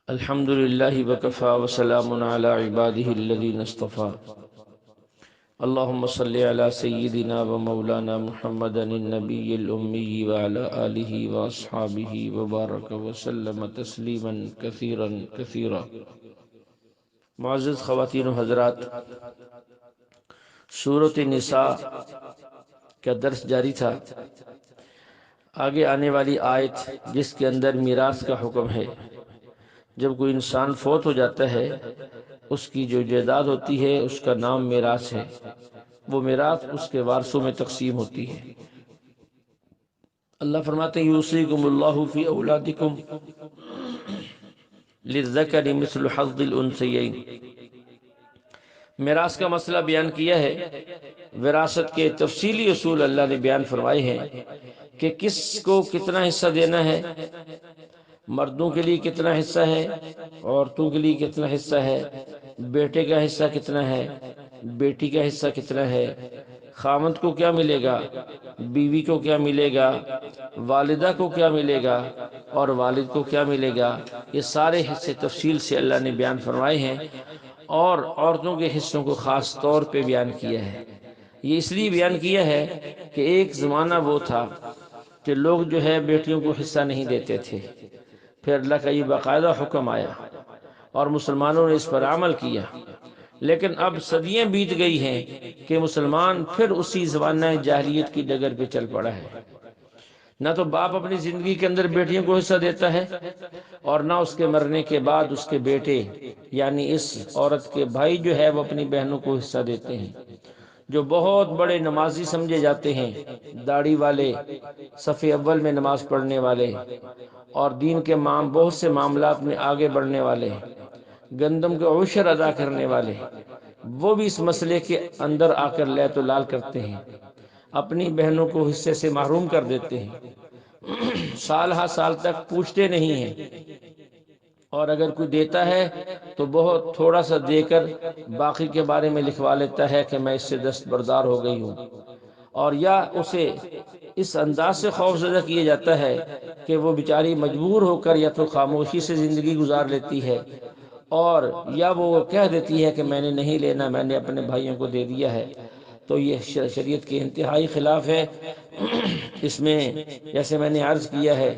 الحمد لله وكفى وسلام على عباده الذين اصطفى اللهم صل على سيدنا ومولانا محمد النبي الأمي وعلى آله وأصحابه وبارك وسلم تسليما كثيرا كثيرا۔ معزز خواتین و حضرات، سورۃ النساء کا درس جاری تھا۔ آگے آنے والی آیت جس کے اندر میراث کا حکم ہے، جب کوئی انسان فوت ہو جاتا ہے اس کی جو جائیداد ہوتی ہے اس کا نام میراث ہے۔ وہ میراث اس کے وارثوں میں تقسیم ہوتی ہے۔ اللہ فرماتے ہیں یوصیکم اللہ فی اولادکم للذکر مثل حظ الانثیین۔ میراث کا مسئلہ بیان کیا ہے۔ وراثت کے تفصیلی اصول اللہ نے بیان فرمائے ہیں کہ کس کو کتنا حصہ دینا ہے، مردوں کے لیے کتنا حصہ ہے، عورتوں کے لیے کتنا حصہ ہے، بیٹے کا حصہ کتنا ہے، بیٹی کا حصہ کتنا ہے، خاوند کو کیا ملے گا، بیوی کو کیا ملے گا، والدہ کو کیا ملے گا اور والد کو کیا ملے گا۔ یہ سارے حصے تفصیل سے اللہ نے بیان فرمائے ہیں اور عورتوں کے حصوں کو خاص طور پہ بیان کیا ہے۔ یہ اس لیے بیان کیا ہے کہ ایک زمانہ وہ تھا کہ لوگ جو ہے بیٹیوں کو حصہ نہیں دیتے تھے، پھر اللہ کا یہ باقاعدہ حکم آیا اور مسلمانوں نے اس پر عمل کیا، لیکن اب صدیاں بیت گئی ہیں کہ مسلمان پھر اسی زمانہ جاہلیت کی ڈگر پہ چل پڑا ہے۔ نہ تو باپ اپنی زندگی کے اندر بیٹیوں کو حصہ دیتا ہے اور نہ اس کے مرنے کے بعد اس کے بیٹے یعنی اس عورت کے بھائی جو ہے وہ اپنی بہنوں کو حصہ دیتے ہیں۔ جو بہت بڑے نمازی سمجھے جاتے ہیں، داڑھی والے، صف اول میں نماز پڑھنے والے اور دین کے بہت سے معاملات میں آگے بڑھنے والے، گندم کے عشر ادا کرنے والے، وہ بھی اس مسئلے کے اندر آ کر لیت و لال کرتے ہیں، اپنی بہنوں کو حصے سے محروم کر دیتے ہیں، سال ہا سال تک پوچھتے نہیں ہیں، اور اگر کوئی دیتا ہے تو بہت تھوڑا سا دے کر باقی کے بارے میں لکھوا لیتا ہے کہ میں اس سے دستبردار ہو گئی ہوں، اور یا اسے اس انداز سے خوف زدہ کیا جاتا ہے کہ وہ بیچاری مجبور ہو کر یا تو خاموشی سے زندگی گزار لیتی ہے اور یا وہ کہہ دیتی ہے کہ میں نے نہیں لینا، میں نے اپنے بھائیوں کو دے دیا ہے۔ تو یہ شریعت کے انتہائی خلاف ہے۔ اس میں جیسے میں نے عرض کیا ہے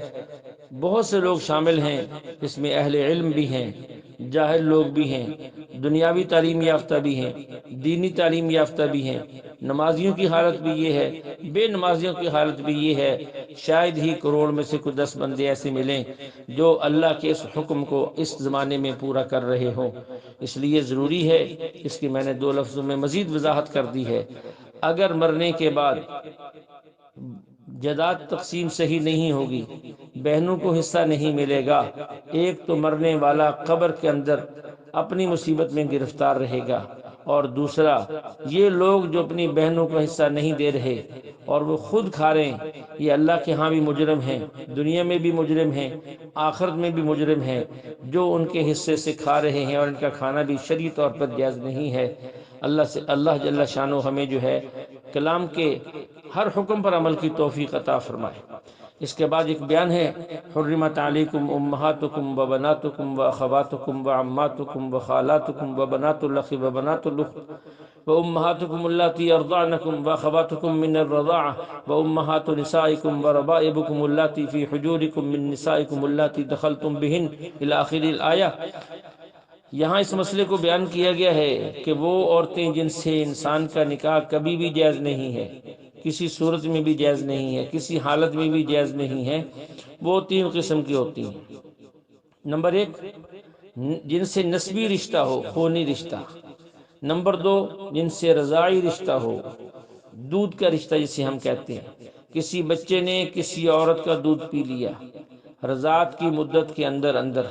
بہت سے لوگ شامل ہیں، اس میں اہل علم بھی ہیں، جاہل لوگ بھی ہیں، دنیاوی تعلیم یافتہ بھی ہیں، دینی تعلیم یافتہ بھی ہیں۔ نمازیوں کی حالت بھی یہ ہے، بے نمازیوں کی حالت بھی یہ ہے۔ شاید ہی کروڑ میں سے کوئی 10 بندے ایسے ملیں جو اللہ کے اس حکم کو اس زمانے میں پورا کر رہے ہوں۔ اس لیے ضروری ہے، اس کی میں نے 2 لفظوں میں مزید وضاحت کر دی ہے، اگر مرنے کے بعد جائیداد تقسیم صحیح نہیں ہوگی، بہنوں کو حصہ نہیں ملے گا، ایک تو مرنے والا قبر کے اندر اپنی مصیبت میں گرفتار رہے گا، اور دوسرا یہ لوگ جو اپنی بہنوں کو حصہ نہیں دے رہے اور وہ خود کھا رہے ہیں، یہ اللہ کے ہاں بھی مجرم ہیں، دنیا میں بھی مجرم ہیں، آخرت میں بھی مجرم ہیں۔ جو ان کے حصے سے کھا رہے ہیں اور ان کا کھانا بھی شرعی طور پر جائز نہیں ہے۔ اللہ جل شانہ ہمیں جو ہے کلام کے ہر حکم پر عمل کی توفیق عطا فرمائے۔ اس کے بعد ایک بیان ہے، حرمت علیکم امہاتکم و بناتکم و اخواتکم و عماتکم و خالاتکم و بنات الاخ و بنات الاخت و امہاتکم اللاتی ارضعنکم و اخواتکم من الرضاعہ و امہات نسائکم و ربائبکم اللاتی فی حجورکم من نسائکم اللاتی دخلتم بہن الی آخر الآیہ۔ یہاں اس مسئلے کو بیان کیا گیا ہے کہ وہ عورتیں جن سے انسان کا نکاح کبھی بھی جائز نہیں ہے، کسی صورت میں بھی جائز نہیں ہے، کسی حالت میں بھی جائز نہیں ہے، وہ 3 قسم کی ہوتی ہیں۔ نمبر 1، جن سے نسبی رشتہ ہو، خونی رشتہ۔ نمبر 2، جن سے رضاعی رشتہ ہو، دودھ کا رشتہ جسے ہم کہتے ہیں، کسی بچے نے کسی عورت کا دودھ پی لیا رضاعت کی مدت کے اندر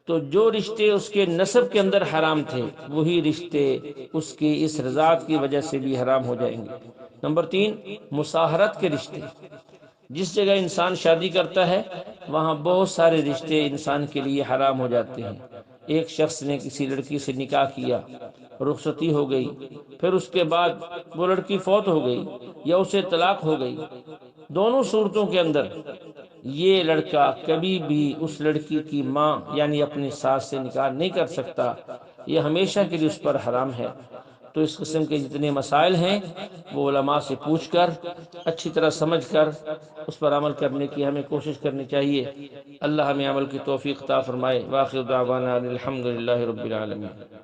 تو جو رشتے اس کے نسب کے اندر حرام تھے وہی رشتے اس کی اس رضاعت کی وجہ سے بھی حرام ہو جائیں گے۔ نمبر 3، مصاہرت کے رشتے۔ جس جگہ انسان شادی کرتا ہے وہاں بہت سارے رشتے انسان کے لیے حرام ہو جاتے ہیں۔ ایک شخص نے کسی لڑکی سے نکاح کیا، رخصتی ہو گئی، پھر اس کے بعد وہ لڑکی فوت ہو گئی یا اسے طلاق ہو گئی، دونوں صورتوں کے اندر یہ لڑکا کبھی بھی اس لڑکی کی ماں یعنی اپنی ساس سے نکاح نہیں کر سکتا، یہ ہمیشہ کے لیے اس پر حرام ہے۔ تو اس قسم کے جتنے مسائل ہیں وہ علماء سے پوچھ کر اچھی طرح سمجھ کر اس پر عمل کرنے کی ہمیں کوشش کرنی چاہیے۔ اللہ ہمیں عمل کی توفیق عطا فرمائے۔ وآخر دعوانا الحمد للہ رب العالمین۔